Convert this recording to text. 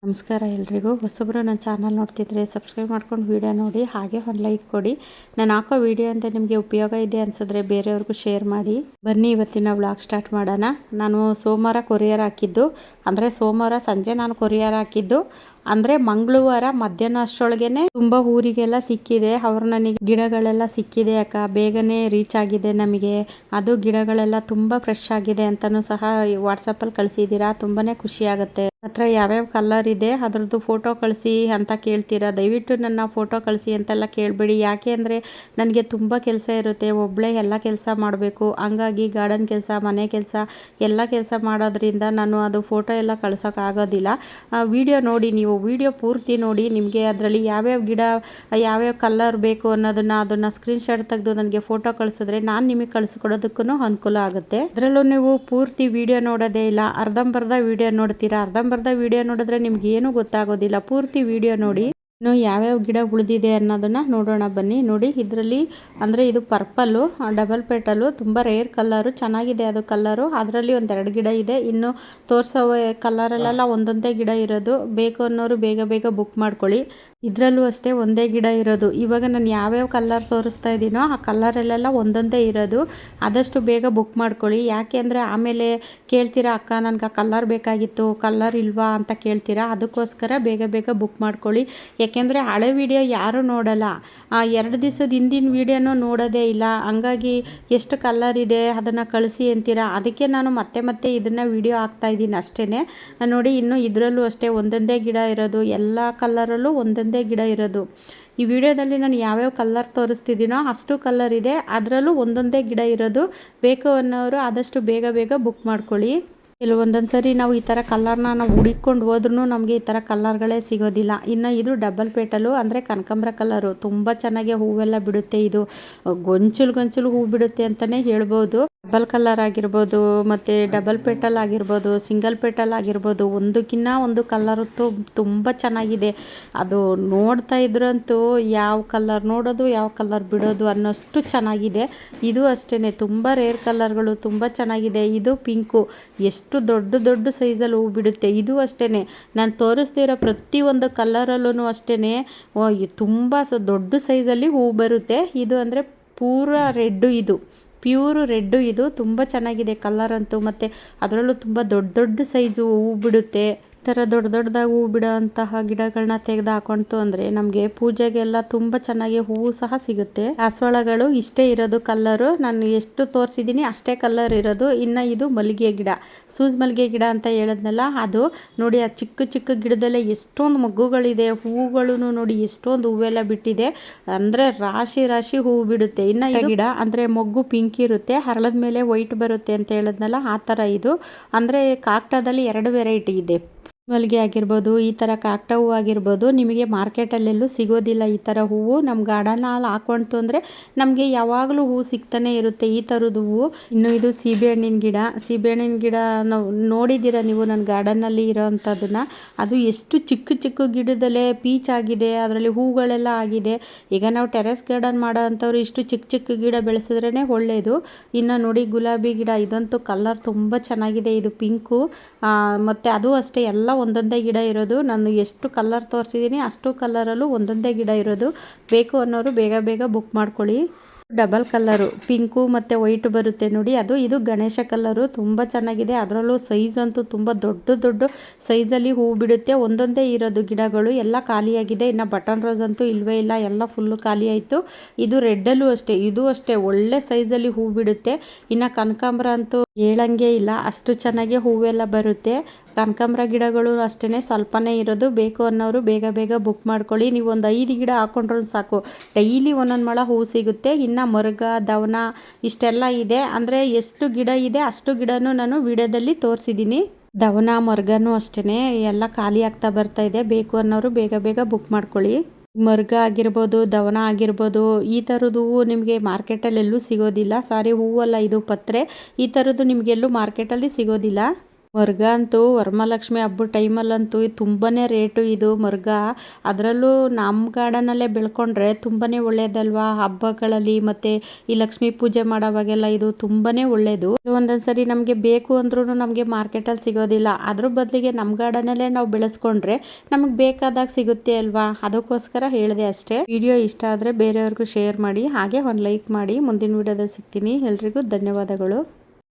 ನಮಸ್ಕಾರ ಎಲ್ರಿಗೂ. ಹೊಸಬ್ರು ನನ್ನ ಚಾನಲ್ ನೋಡ್ತಿದ್ರೆ ಸಬ್ಸ್ಕ್ರೈಬ್ ಮಾಡ್ಕೊಂಡು ವಿಡಿಯೋ ನೋಡಿ, ಹಾಗೆ ಒಂದು ಲೈಕ್ ಕೊಡಿ. ನಾನು ಹಾಕೋ ವಿಡಿಯೋ ಅಂತ ನಿಮಗೆ ಉಪಯೋಗ ಇದೆ ಅನ್ಸಿದ್ರೆ ಬೇರೆಯವ್ರಿಗೂ ಶೇರ್ ಮಾಡಿ. ಬನ್ನಿ ಇವತ್ತಿನ ವ್ಲಾಗ್ ಸ್ಟಾರ್ಟ್ ಮಾಡೋಣ. ನಾನು ಸೋಮವಾರ ಕೊರಿಯರ್ ಹಾಕಿದ್ದು, ಅಂದರೆ ಸೋಮವಾರ ಸಂಜೆ ನಾನು ಕೊರಿಯರ್ ಹಾಕಿದ್ದು, ಅಂದರೆ ಮಂಗಳವಾರ ಮಧ್ಯಾಹ್ನ ಅಷ್ಟರೊಳಗೆ ತುಂಬ ಊರಿಗೆಲ್ಲ ಸಿಕ್ಕಿದೆ. ಅವ್ರು ನನಗೆ ಗಿಡಗಳೆಲ್ಲ ಸಿಕ್ಕಿದೆ ಅಕ್ಕ, ಬೇಗನೆ ರೀಚ್ ಆಗಿದೆ ನಮಗೆ, ಅದು ಗಿಡಗಳೆಲ್ಲ ತುಂಬ ಫ್ರೆಶ್ ಆಗಿದೆ ಅಂತಲೂ ಸಹ ವಾಟ್ಸಪ್ಪಲ್ಲಿ ಕಳಿಸಿದ್ದೀರಾ. ತುಂಬಾ ಖುಷಿ ಆಗುತ್ತೆ. ಹತ್ರ ಯಾವ್ಯಾವ ಕಲರ್ ಇದೆ ಅದರದ್ದು ಫೋಟೋ ಕಳಿಸಿ ಅಂತ ಕೇಳ್ತೀರಾ. ದಯವಿಟ್ಟು ನನ್ನ ಫೋಟೋ ಕಳಿಸಿ ಅಂತೆಲ್ಲ ಕೇಳಬೇಡಿ. ಯಾಕೆ ಅಂದರೆ ನನಗೆ ತುಂಬ ಕೆಲಸ ಇರುತ್ತೆ, ಒಬ್ಬಳೇ ಎಲ್ಲ ಕೆಲಸ ಮಾಡಬೇಕು. ಹಂಗಾಗಿ ಗಾರ್ಡನ್ ಕೆಲಸ, ಮನೆ ಕೆಲಸ ಎಲ್ಲ ಕೆಲಸ ಮಾಡೋದ್ರಿಂದ ನಾನು ಅದು ಫೋಟೋ ಎಲ್ಲ ಕಳ್ಸೋಕ್ಕಾಗೋದಿಲ್ಲ. ವಿಡಿಯೋ ನೋಡಿ, ನೀವು ವಿಡಿಯೋ ಪೂರ್ತಿ ನೋಡಿ. ನಿಮಗೆ ಅದರಲ್ಲಿ ಯಾವ್ಯಾವ ಗಿಡ ಯಾವ್ಯಾವ ಕಲರ್ ಬೇಕು ಅದನ್ನು ಸ್ಕ್ರೀನ್ಶಾಟ್ ತೆಗೆದು ನನಗೆ ಫೋಟೋ ಕಳಿಸಿದ್ರೆ ನಾನು ನಿಮಗೆ ಕಳಿಸ್ಕೊಡೋದಕ್ಕೂ ಅನುಕೂಲ ಆಗುತ್ತೆ. ಅದರಲ್ಲೂ ನೀವು ಪೂರ್ತಿ ವಿಡಿಯೋ ನೋಡೋದೇ ಇಲ್ಲ, ಅರ್ಧಂಬರ್ಧ ವಿಡಿಯೋ ನೋಡ್ತೀರಾ. ಅರ್ಧಂಬರ್ಧ ವಿಡಿಯೋ ನೋಡಿದ್ರೆ ನಿಮ್ಗೆ ಏನೂ ಗೊತ್ತಾಗೋದಿಲ್ಲ. ಪೂರ್ತಿ ವಿಡಿಯೋ ನೋಡಿ. ಇನ್ನು ಯಾವ್ಯಾವ ಗಿಡ ಉಳಿದಿದೆ ಅನ್ನೋದನ್ನು ನೋಡೋಣ ಬನ್ನಿ. ನೋಡಿ, ಇದರಲ್ಲಿ ಅಂದರೆ ಇದು ಪರ್ಪಲ್ಲು, ಡಬಲ್ ಪೆಟಲು, ತುಂಬ ರೇರ್ ಕಲರು, ಚೆನ್ನಾಗಿದೆ ಅದು ಕಲರು. ಅದರಲ್ಲಿ ಒಂದೆರಡು ಗಿಡ ಇದೆ. ಇನ್ನು ತೋರಿಸೋ ಕಲರಲ್ಲೆಲ್ಲ ಒಂದೊಂದೇ ಗಿಡ ಇರೋದು. ಬೇಕು ಅನ್ನೋರು ಬೇಗ ಬೇಗ ಬುಕ್ ಮಾಡ್ಕೊಳ್ಳಿ. ಇದರಲ್ಲೂ ಅಷ್ಟೇ ಒಂದೇ ಗಿಡ ಇರೋದು. ಇವಾಗ ನಾನು ಯಾವ್ಯಾವ ಕಲರ್ ತೋರಿಸ್ತಾ ಇದ್ದೀನೋ ಆ ಕಲರಲ್ಲೆಲ್ಲ ಒಂದೊಂದೇ ಇರೋದು. ಆದಷ್ಟು ಬೇಗ ಬುಕ್ ಮಾಡ್ಕೊಳ್ಳಿ. ಯಾಕೆ ಅಂದರೆ ಆಮೇಲೆ ಕೇಳ್ತೀರಾ, ಅಕ್ಕ ನನಗೆ ಆ ಕಲರ್ ಬೇಕಾಗಿತ್ತು, ಕಲರ್ ಇಲ್ವಾ ಅಂತ ಕೇಳ್ತೀರಾ. ಅದಕ್ಕೋಸ್ಕರ ಬೇಗ ಬೇಗ ಬುಕ್ ಮಾಡ್ಕೊಳ್ಳಿ. ಯಾಕೆಂದರೆ ಹಳೆ ವಿಡಿಯೋ ಯಾರೂ ನೋಡಲ್ಲ, 2 ದಿವಸದ ಹಿಂದಿನ ವೀಡಿಯೋನೂ ನೋಡೋದೇ ಇಲ್ಲ. ಹಂಗಾಗಿ ಎಷ್ಟು ಕಲರ್ ಇದೆ ಅದನ್ನು ಕಳಿಸಿ ಅಂತೀರಾ. ಅದಕ್ಕೆ ನಾನು ಮತ್ತೆ ಮತ್ತೆ ಇದನ್ನು ವಿಡಿಯೋ ಹಾಕ್ತಾಯಿದ್ದೀನಿ ಅಷ್ಟೇ. ನೋಡಿ, ಇನ್ನು ಇದರಲ್ಲೂ ಅಷ್ಟೇ ಒಂದೊಂದೇ ಗಿಡ ಇರೋದು. ಎಲ್ಲ ಕಲರಲ್ಲೂ ಒಂದೊಂದೇ ಗಿಡ ಇರೋದು. ಈ ವಿಡಿಯೋದಲ್ಲಿ ನಾನು ಯಾವ್ಯಾವ ಕಲರ್ ತೋರಿಸ್ತಿದ್ದೀನೋ ಅಷ್ಟು ಕಲರ್ ಇದೆ, ಅದರಲ್ಲೂ ಒಂದೊಂದೇ ಗಿಡ ಇರೋದು. ಬೇಕು ಅನ್ನೋರು ಆದಷ್ಟು ಬೇಗ ಬೇಗ ಬುಕ್ ಮಾಡ್ಕೊಳ್ಳಿ. ಕೆಲವೊಂದೊಂದು ಸರಿ ನಾವು ಈ ಥರ ಕಲರ್ನ ನಾವು ಹುಡುಕೊಂಡು ಹೋದ್ರೂ ನಮಗೆ ಈ ಥರ ಕಲರ್ಗಳೇ ಸಿಗೋದಿಲ್ಲ. ಇನ್ನು ಇದು ಡಬಲ್ ಪೇಟಲು, ಅಂದರೆ ಕನಕಾಂಬರ ಕಲರು, ತುಂಬ ಚೆನ್ನಾಗಿ ಹೂವೆಲ್ಲ ಬಿಡುತ್ತೆ. ಇದು ಗೊಂಚಲು ಹೂ ಬಿಡುತ್ತೆ ಅಂತಲೇ ಹೇಳ್ಬೋದು. ಡಬಲ್ ಕಲರ್ ಆಗಿರ್ಬೋದು, ಮತ್ತು ಡಬಲ್ ಪೆಟಲ್ ಆಗಿರ್ಬೋದು, ಸಿಂಗಲ್ ಪೆಟಲ್ ಆಗಿರ್ಬೋದು, ಒಂದಕ್ಕಿಂತ ಒಂದು ಕಲರ್ ತುಂಬ ಚೆನ್ನಾಗಿದೆ. ಅದು ನೋಡ್ತಾ ಇದ್ರಂತೂ ಯಾವ ಕಲರ್ ನೋಡೋದು ಯಾವ ಕಲರ್ ಬಿಡೋದು ಅನ್ನೋಷ್ಟು ಚೆನ್ನಾಗಿದೆ. ಇದು ಅಷ್ಟೇ, ತುಂಬ ರೇರ್ ಕಲರ್ಗಳು, ತುಂಬ ಚೆನ್ನಾಗಿದೆ. ಇದು ಪಿಂಕು, ಎಷ್ಟು ದೊಡ್ಡ ಸೈಜಲ್ಲಿ ಹೂ ಬಿಡುತ್ತೆ. ಇದು ಅಷ್ಟೇ, ನಾನು ತೋರಿಸ್ತಿರೋ ಪ್ರತಿಯೊಂದು ಕಲರಲ್ಲೂ ಅಷ್ಟೇ ತುಂಬ ದೊಡ್ಡ ಸೈಜಲ್ಲಿ ಹೂ ಬರುತ್ತೆ. ಇದು ಅಂದರೆ ಪೂರ ರೆಡ್ಡು, ಇದು ಪ್ಯೂರ್ ರೆಡ್ಡು. ಇದು ತುಂಬ ಚೆನ್ನಾಗಿದೆ ಕಲರ್ ಅಂತೂ. ಮತ್ತು ಅದರಲ್ಲೂ ತುಂಬ ದೊಡ್ಡ ಸೈಜು ಹೂ ಬಿಡುತ್ತೆ. ಈ ಥರ ದೊಡ್ಡದಾಗಿ ಹೂ ಬಿಡೋ ಅಂತಹ ಗಿಡಗಳನ್ನ ತೆಗೆದು ಹಾಕೊಂತು ಅಂದರೆ ನಮಗೆ ಪೂಜೆಗೆಲ್ಲ ತುಂಬ ಚೆನ್ನಾಗಿ ಹೂವು ಸಹ ಸಿಗುತ್ತೆ. ದಾಸವಾಳಗಳು ಇಷ್ಟೇ ಇರೋದು ಕಲರು, ನಾನು ಎಷ್ಟು ತೋರಿಸಿದ್ದೀನಿ ಅಷ್ಟೇ ಕಲರ್ ಇರೋದು. ಇನ್ನು ಇದು ಮಲ್ಲಿಗೆ ಗಿಡ, ಸೂಜ್ ಮಲ್ಲಿಗೆ ಗಿಡ ಅಂತ ಹೇಳಿದ್ನಲ್ಲ ಅದು. ನೋಡಿ, ಆ ಚಿಕ್ಕ ಗಿಡದಲ್ಲೇ ಎಷ್ಟೊಂದು ಮಗ್ಗುಗಳಿದೆ. ಹೂಗಳು ನೋಡಿ ಎಷ್ಟೊಂದು ಹೂವೆಲ್ಲ ಬಿಟ್ಟಿದೆ, ಅಂದರೆ ರಾಶಿ ಹೂವು ಬಿಡುತ್ತೆ. ಇನ್ನು ಈ ಗಿಡ ಅಂದರೆ ಮೊಗ್ಗು ಪಿಂಕ್ ಇರುತ್ತೆ, ಹರಳದ ಮೇಲೆ ವೈಟ್ ಬರುತ್ತೆ ಅಂತ ಹೇಳಿದ್ನಲ್ಲ ಆ ಥರ ಇದು. ಅಂದರೆ ಕಾಕ್ಟದಲ್ಲಿ 2 ವೆರೈಟಿ ಇದೆ. ಮಲ್ಲಿಗೆ ಆಗಿರ್ಬೋದು, ಈ ಥರ ಕಾಕ್ಟ ಹೂವು ಆಗಿರ್ಬೋದು, ನಿಮಗೆ ಮಾರ್ಕೆಟಲ್ಲೆಲ್ಲೂ ಸಿಗೋದಿಲ್ಲ ಈ ಥರ ಹೂವು. ನಮ್ಮ ಗಾರ್ಡನಲ್ಲಿ ಹಾಕೊಂತು ಅಂದರೆ ನಮಗೆ ಯಾವಾಗಲೂ ಹೂವು ಸಿಗ್ತಾನೆ ಇರುತ್ತೆ ಈ ಥರದ್ದು ಹೂವು. ಇನ್ನು ಇದು ಸೀಬೆಹಣ್ಣಿನ ಗಿಡ ನಾವು ನೋಡಿದ್ದೀರ ನೀವು ನನ್ನ ಗಾರ್ಡನ್ನಲ್ಲಿ ಇರೋವಂಥದ್ದನ್ನು. ಅದು ಎಷ್ಟು ಚಿಕ್ಕ ಗಿಡದಲ್ಲೇ ಪೀಚ್ ಆಗಿದೆ, ಅದರಲ್ಲಿ ಹೂಗಳೆಲ್ಲ ಆಗಿದೆ. ಈಗ ನಾವು ಟೆರೆಸ್ ಗಾರ್ಡನ್ ಮಾಡೋ ಅಂಥವ್ರು ಇಷ್ಟು ಚಿಕ್ಕ ಗಿಡ ಬೆಳೆಸಿದ್ರೇ ಒಳ್ಳೆಯದು. ಇನ್ನು ನೋಡಿ, ಗುಲಾಬಿ ಗಿಡ, ಇದಂತೂ ಕಲರ್ ತುಂಬ ಚೆನ್ನಾಗಿದೆ. ಇದು ಪಿಂಕು, ಮತ್ತು ಅದು ಅಷ್ಟೇ ಎಲ್ಲ ಒಂದೊಂದೇ ಗಿಡ ಇರೋದು. ನಾನು ಎಷ್ಟು ಕಲರ್ ತೋರಿಸಿದ್ದೀನಿ ಅಷ್ಟು ಕಲರಲ್ಲೂ ಒಂದೊಂದೇ ಗಿಡ ಇರೋದು. ಬೇಕು ಅನ್ನೋರು ಬೇಗ ಬೇಗ ಬುಕ್ ಮಾಡ್ಕೊಳ್ಳಿ. ಡಬಲ್ ಕಲರು, ಪಿಂಕು ಮತ್ತು ವೈಟ್ ಬರುತ್ತೆ ನೋಡಿ, ಇದು ಗಣೇಶ ಕಲರು, ತುಂಬ ಚೆನ್ನಾಗಿದೆ. ಅದರಲ್ಲೂ ಸೈಜ್ ಅಂತೂ ತುಂಬ ದೊಡ್ಡ ಸೈಜಲ್ಲಿ ಹೂ ಬಿಡುತ್ತೆ. ಒಂದೊಂದೇ ಇರೋದು ಗಿಡಗಳು, ಎಲ್ಲ ಖಾಲಿಯಾಗಿದೆ. ಇನ್ನು ಬಟನ್ ರೋಸ್ ಅಂತೂ ಇಲ್ಲವೇ ಇಲ್ಲ, ಎಲ್ಲ ಫುಲ್ಲು ಖಾಲಿ ಆಯಿತು. ಇದು ರೆಡ್ಡಲ್ಲೂ ಅಷ್ಟೇ, ಇದು ಅಷ್ಟೇ ಒಳ್ಳೆ ಸೈಜಲ್ಲಿ ಹೂ ಬಿಡುತ್ತೆ. ಇನ್ನು ಕನಕಾಂಬರ ಅಂತೂ ಹೇಳಂಗೆ ಇಲ್ಲ, ಅಷ್ಟು ಚೆನ್ನಾಗಿ ಹೂವೆಲ್ಲ ಬರುತ್ತೆ. ಕನಕಾಂಬರ ಗಿಡಗಳು ಅಷ್ಟೇ ಸ್ವಲ್ಪನೇ ಇರೋದು. ಬೇಕು ಅನ್ನೋರು ಬೇಗ ಬೇಗ ಬುಕ್ ಮಾಡ್ಕೊಳ್ಳಿ. ನೀವು ಒಂದು 5 ಗಿಡ ಹಾಕೊಂಡ್ರೂ ಸಾಕು, ಡೈಲಿ ಒಂದೊಂದು ಮೊಳ ಹೂ ಸಿಗುತ್ತೆ. ಇನ್ನು ಮರುಗ, ದವನ ಇಷ್ಟೆಲ್ಲ ಇದೆ. ಅಂದರೆ ಎಷ್ಟು ಗಿಡ ಇದೆ ಅಷ್ಟು ಗಿಡನೂ ನಾನು ವಿಡಿಯೋದಲ್ಲಿ ತೋರಿಸಿದ್ದೀನಿ. ದವನ, ಮರುಗನೂ ಅಷ್ಟೇ ಎಲ್ಲ ಖಾಲಿ ಆಗ್ತಾ ಬರ್ತಾ ಇದೆ. ಬೇಕು ಅನ್ನೋರು ಬೇಗ ಬೇಗ ಬುಕ್ ಮಾಡ್ಕೊಳ್ಳಿ. ಮರುಗ ಆಗಿರ್ಬೋದು, ದವನ ಆಗಿರ್ಬೋದು, ಈ ಥರದ್ದು ಹೂವು ನಿಮಗೆ ಮಾರ್ಕೆಟಲ್ಲಿ ಎಲ್ಲೂ ಸಿಗೋದಿಲ್ಲ. ಸಾರಿ, ಹೂವಲ್ಲ ಇದು ಪತ್ರೆ. ಈ ಥರದ್ದು ನಿಮಗೆಲ್ಲೂ ಮಾರ್ಕೆಟಲ್ಲಿ ಸಿಗೋದಿಲ್ಲ. ಮರ್ಗ ಅಂತೂ ವರಮಹಾಲಕ್ಷ್ಮಿ ಹಬ್ಬದ ಟೈಮಲ್ಲಂತೂ ತುಂಬಾ ರೇಟು ಇದು ಮರ್ಗ. ಅದರಲ್ಲೂ ನಮ್ಮ ಗಾರ್ಡನಲ್ಲೇ ಬೆಳ್ಕೊಂಡ್ರೆ ತುಂಬಾ ಒಳ್ಳೇದಲ್ವಾ ಹಬ್ಬಗಳಲ್ಲಿ ಮತ್ತು ಈ ಲಕ್ಷ್ಮೀ ಪೂಜೆ ಮಾಡೋವಾಗೆಲ್ಲ ಇದು ತುಂಬಾ ಒಳ್ಳೆಯದು. ಒಂದೊಂದು ಸರಿ ನಮಗೆ ಬೇಕು ಅಂದ್ರೂ ನಮಗೆ ಮಾರ್ಕೆಟಲ್ಲಿ ಸಿಗೋದಿಲ್ಲ. ಅದ್ರ ಬದಲಿಗೆ ನಮ್ಮ ಗಾರ್ಡನಲ್ಲೇ ನಾವು ಬೆಳೆಸ್ಕೊಂಡ್ರೆ ನಮಗೆ ಬೇಕಾದಾಗ ಸಿಗುತ್ತೆ ಅಲ್ವಾ, ಅದಕ್ಕೋಸ್ಕರ ಹೇಳಿದೆ ಅಷ್ಟೇ. ವಿಡಿಯೋ ಇಷ್ಟ ಆದರೆ ಬೇರೆಯವ್ರಿಗೂ ಶೇರ್ ಮಾಡಿ, ಹಾಗೆ ಒಂದು ಲೈಕ್ ಮಾಡಿ. ಮುಂದಿನ ವಿಡಿಯೋದಲ್ಲಿ ಸಿಗ್ತೀನಿ. ಎಲ್ರಿಗೂ ಧನ್ಯವಾದಗಳು.